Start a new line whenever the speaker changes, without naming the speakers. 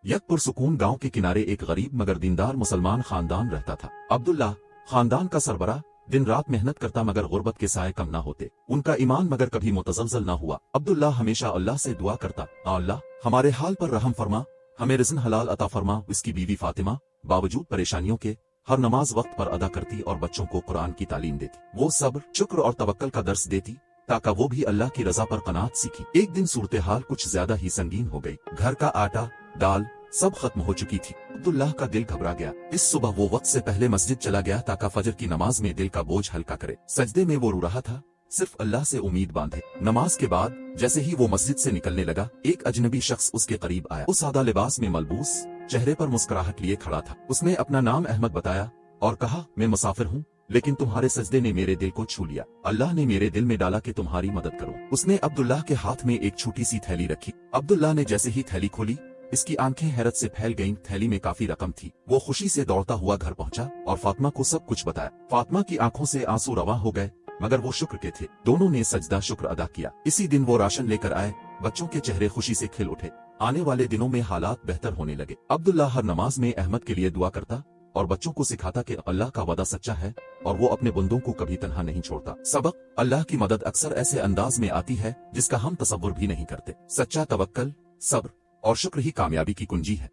एक पुरसुकून गांव के किनारे एक गरीब मगर दीनदार मुसलमान खानदान रहता था। अब्दुल्ला खानदान का सरबराह दिन रात मेहनत करता मगर गुर्बत के साए कम ना होते। उनका ईमान मगर कभी मुतज़लज़ल ना हुआ। अब्दुल्ला हमेशा अल्लाह से दुआ करता, अल्लाह हमारे हाल पर रहम फरमा, हमें रिज़्क़ हलाल अता फरमा। उसकी बीवी फातिमा बावजूद परेशानियों के हर नमाज वक्त पर अदा करती और बच्चों को कुरान की तालीम देती। वो सब्र, शुक्र और तवक्कल का दर्स देती ताकि वो भी अल्लाह की रजा पर कनात सीखी। एक दिन सूरत हाल कुछ ज्यादा ही संगीन हो गई। घर का आटा दाल सब खत्म हो चुकी थी। अब्दुल्लाह का दिल घबरा गया। इस सुबह वो वक्त से पहले मस्जिद चला गया ताकि फजर की नमाज में दिल का बोझ हल्का करे। सजदे में वो रो रहा था, सिर्फ अल्लाह से उम्मीद बांधे। नमाज के बाद जैसे ही वो मस्जिद से निकलने लगा, एक अजनबी शख्स उसके करीब आया। वो सादा लिबास में मलबूस, चेहरे पर मुस्कुराहट लिए खड़ा था। उसने अपना नाम अहमद बताया और कहा, मैं मुसाफिर हूँ, लेकिन तुम्हारे सजदे ने मेरे दिल को छू लिया। अल्लाह ने मेरे दिल में डाला कि तुम्हारी मदद करो। उसने अब्दुल्लाह के हाथ में एक छोटी सी थैली रखी। अब्दुल्लाह ने जैसे ही थैली खोली, इसकी आंखें हैरत से फैल गईं। थैली में काफी रकम थी। वो खुशी से दौड़ता हुआ घर पहुंचा और फातिमा को सब कुछ बताया। फातिमा की आंखों से आंसू रवां हो गए, मगर वो शुक्र के थे। दोनों ने सजदा शुक्र अदा किया। इसी दिन वो राशन लेकर आए। बच्चों के चेहरे खुशी से खिल उठे। आने वाले दिनों में हालात बेहतर होने लगे। अब्दुल्लाह हर नमाज में अहमद के लिए दुआ करता और बच्चों को सिखाता कि अल्लाह का वादा सच्चा है और वो अपने बंदों को कभी तन्हा नहीं छोड़ता। सबक, अल्लाह की मदद अक्सर ऐसे अंदाज में आती है जिसका हम तसव्वुर भी नहीं करते। सच्चा तवक्कल, सब्र और शुक्र ही कामयाबी की कुंजी है।